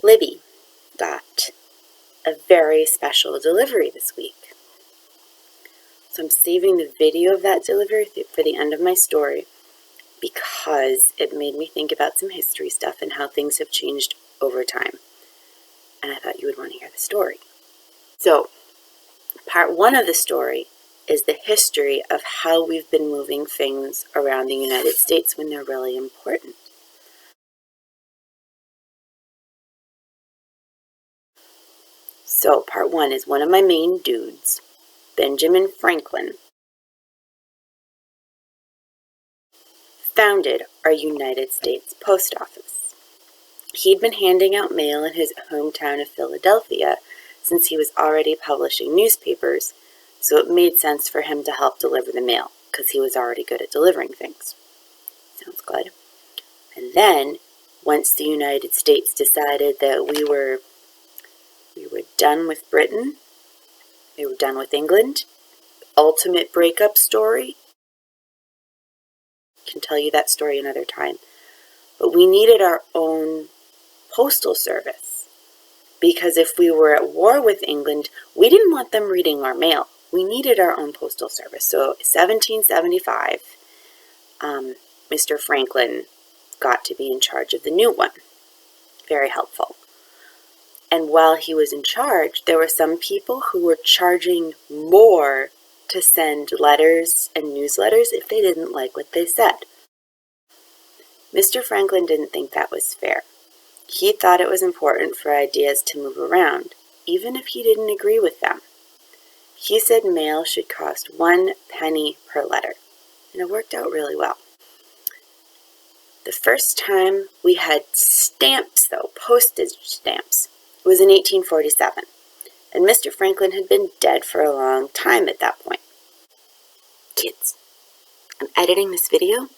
Libby got a very special delivery this week. So I'm saving the video of that delivery for the end of my story because it made me think about some history stuff and how things have changed over time. And I thought you would want to hear the story. So, part one of the story is the history of how we've been moving things around the United States when they're really important. So, part one is one of my main dudes, Benjamin Franklin, founded our United States Post Office. He'd been handing out mail in his hometown of Philadelphia since he was already publishing newspapers, so it made sense for him to help deliver the mail because he was already good at delivering things. Sounds good. And then, once the United States decided that we were done with Britain, we were done with England, ultimate breakup story. I can tell you that story another time. But we needed our own postal service because if we were at war with England, we didn't want them reading our mail. We needed our own postal service. So 1775, Mr. Franklin got to be in charge of the new one. Very helpful. And while he was in charge, there were some people who were charging more to send letters and newsletters if they didn't like what they said. Mr. Franklin didn't think that was fair. He thought it was important for ideas to move around, even if he didn't agree with them. He said mail should cost 1 penny per letter, and it worked out really well. The first time we had stamps, though, postage stamps, was in 1847, and Mr. Franklin had been dead for a long time at that point. Kids, I'm editing this video,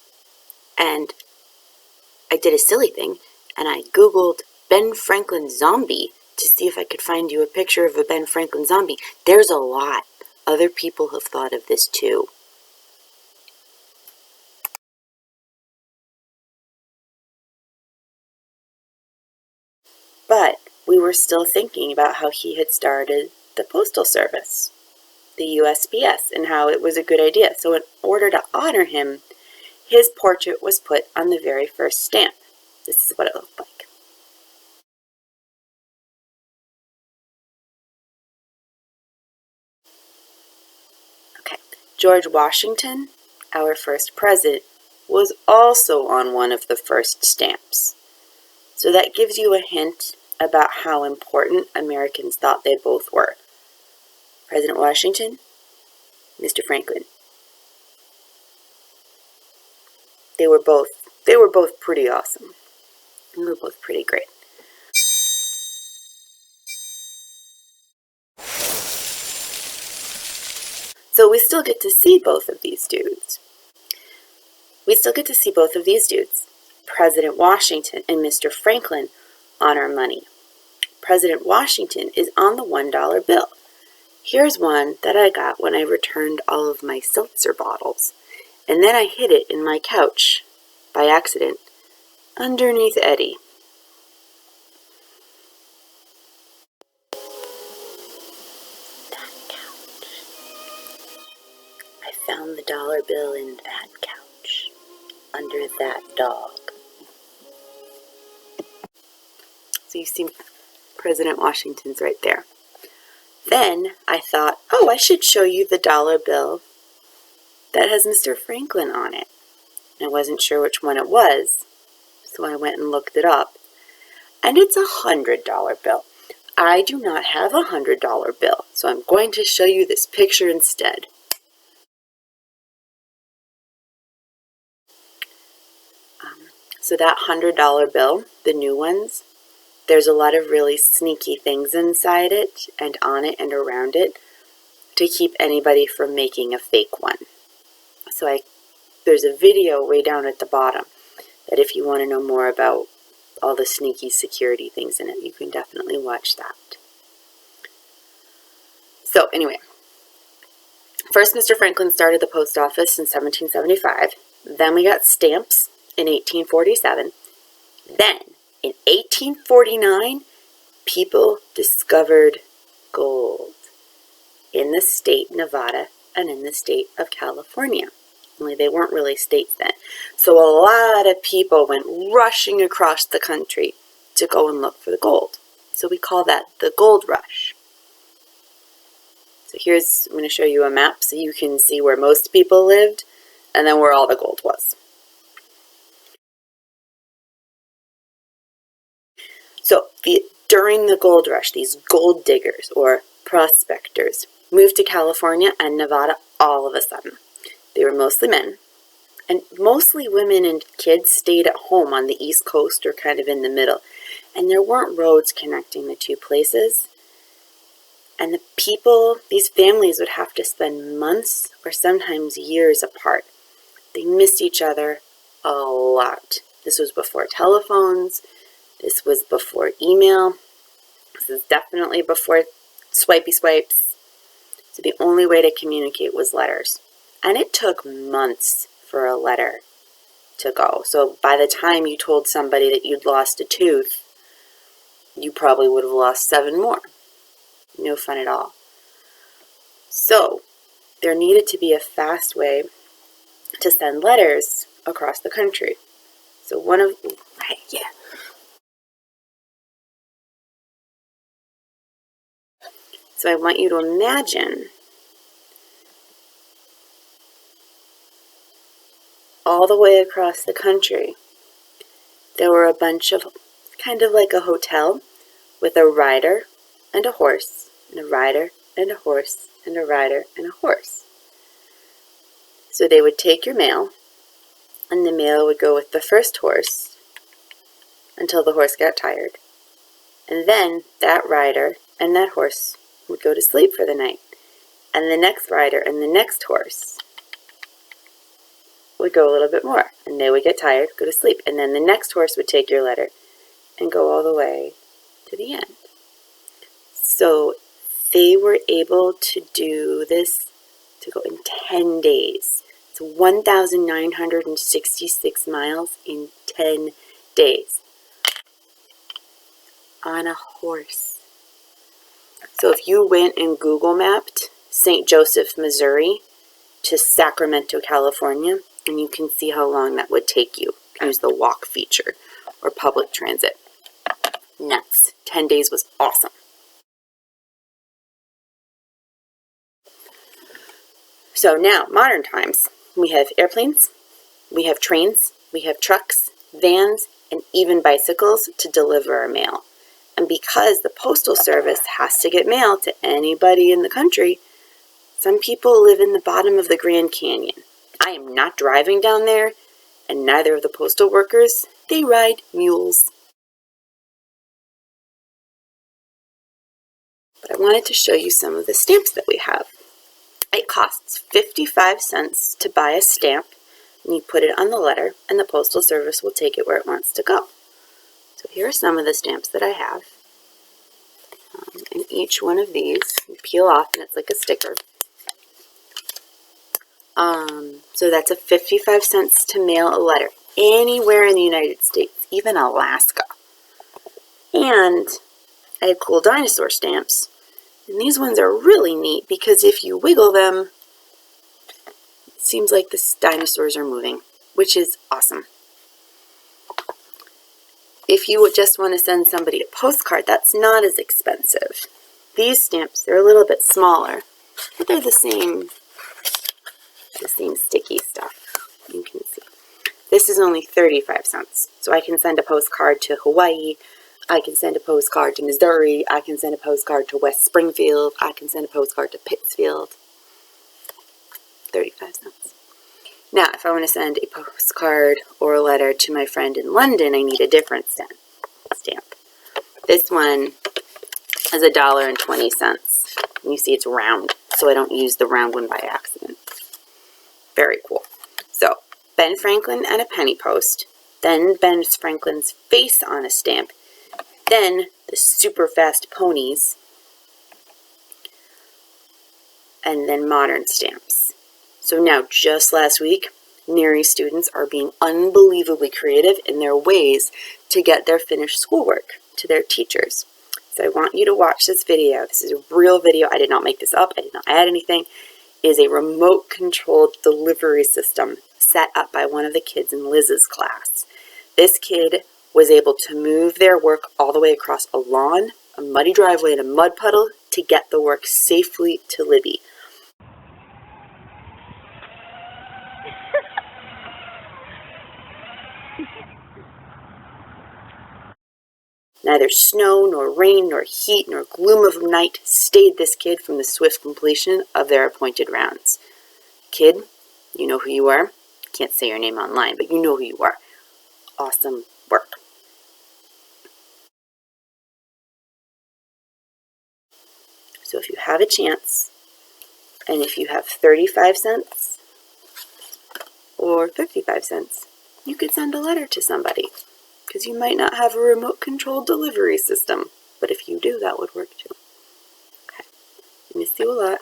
and I did a silly thing, and I Googled Ben Franklin zombie to see if I could find you a picture of a Ben Franklin zombie. There's a lot. Other people have thought of this too. But we were still thinking about how he had started the Postal Service, the USPS, and how it was a good idea. So in order to honor him, his portrait was put on the very first stamp. This is what it looked like. Okay, George Washington, our first president, was also on one of the first stamps. So that gives you a hint about how important Americans thought they both were. President Washington, Mr. Franklin. They were both pretty awesome. They were both pretty great. So we still get to see both of these dudes. President Washington and Mr. Franklin on our money. President Washington is on the $1 bill. Here's one that I got when I returned all of my seltzer bottles, and then I hid it in my couch by accident underneath Eddie. That couch. I found the dollar bill in that couch under that dog. So you see President Washington's right there. Then I thought, oh, I should show you the dollar bill that has Mr. Franklin on it. I wasn't sure which one it was, so I went and looked it up. And it's a $100 bill. I do not have a $100 bill, so I'm going to show you this picture instead. So that $100 bill, the new ones, there's a lot of really sneaky things inside it and on it and around it to keep anybody from making a fake one. So there's a video way down at the bottom that if you want to know more about all the sneaky security things in it, you can definitely watch that. So anyway, first Mr. Franklin started the post office in 1775. Then we got stamps in 1847. Then in 1849, people discovered gold in the state Nevada and in the state of California. Only they weren't really states then. So a lot of people went rushing across the country to go and look for the gold. So we call that the gold rush. So I'm going to show you a map so you can see where most people lived and then where all the gold was. So during the gold rush, these gold diggers or prospectors moved to California and Nevada all of a sudden. They were mostly men, and mostly women and kids stayed at home on the East Coast or kind of in the middle. And there weren't roads connecting the two places. And the people, these families would have to spend months or sometimes years apart. They missed each other a lot. This was before telephones. This was before email. This is definitely before swipey swipes. So the only way to communicate was letters. And it took months for a letter to go. So by the time you told somebody that you'd lost a tooth, you probably would have lost 7 more. No fun at all. So there needed to be a fast way to send letters across the country. So So I want you to imagine all the way across the country, there were a bunch of, kind of like a hotel, with a rider and a horse, and a rider and a horse, and a rider and a horse. So they would take your mail, and the mail would go with the first horse until the horse got tired. And then that rider and that horse would go to sleep for the night. And the next rider and the next horse would go a little bit more, and they would get tired, go to sleep, and then the next horse would take your letter and go all the way to the end. So they were able to do this to go in 10 days. It's 1,966 miles in 10 days on a horse. So if you went and Google mapped St. Joseph, Missouri to Sacramento, California, and you can see how long that would take you. You can use the walk feature or public transit. Nuts. 10 days was awesome. So now, modern times, we have airplanes, we have trains, we have trucks, vans, and even bicycles to deliver our mail. And because the Postal Service has to get mail to anybody in the country, some people live in the bottom of the Grand Canyon. I am not driving down there, and neither of the postal workers. They ride mules. But I wanted to show you some of the stamps that we have. It costs 55 cents to buy a stamp, and you put it on the letter, and the Postal Service will take it where it wants to go. So here are some of the stamps that I have. And each one of these, you peel off, and it's like a sticker. So that's a 55 cents to mail a letter anywhere in the United States, even Alaska. And I have cool dinosaur stamps. And these ones are really neat because if you wiggle them, it seems like the dinosaurs are moving, which is awesome. If you would just want to send somebody a postcard, that's not as expensive. These stamps, they're a little bit smaller, but they're the same sticky stuff. You can see. This is only 35 cents. So I can send a postcard to Hawaii, I can send a postcard to Missouri, I can send a postcard to West Springfield, I can send a postcard to Pittsfield. 35 cents. Now, if I want to send a postcard or a letter to my friend in London, I need a different stamp. This one is $1.20. And you see it's round, so I don't use the round one by accident. Very cool. So, Ben Franklin and a penny post, then Ben Franklin's face on a stamp, then the super fast ponies, and then modern stamps. So now, just last week, NEARI students are being unbelievably creative in their ways to get their finished schoolwork to their teachers. So I want you to watch this video. This is a real video. I did not make this up. I did not add anything. It is a remote-controlled delivery system set up by one of the kids in Liz's class. This kid was able to move their work all the way across a lawn, a muddy driveway, and a mud puddle to get the work safely to Libby. Neither snow, nor rain, nor heat, nor gloom of night stayed this kid from the swift completion of their appointed rounds. Kid, you know who you are. Can't say your name online, but you know who you are. Awesome work. So if you have a chance, and if you have 35 cents or 55 cents, you could send a letter to somebody, because you might not have a remote-controlled delivery system. But if you do, that would work too. Okay. Miss you a lot.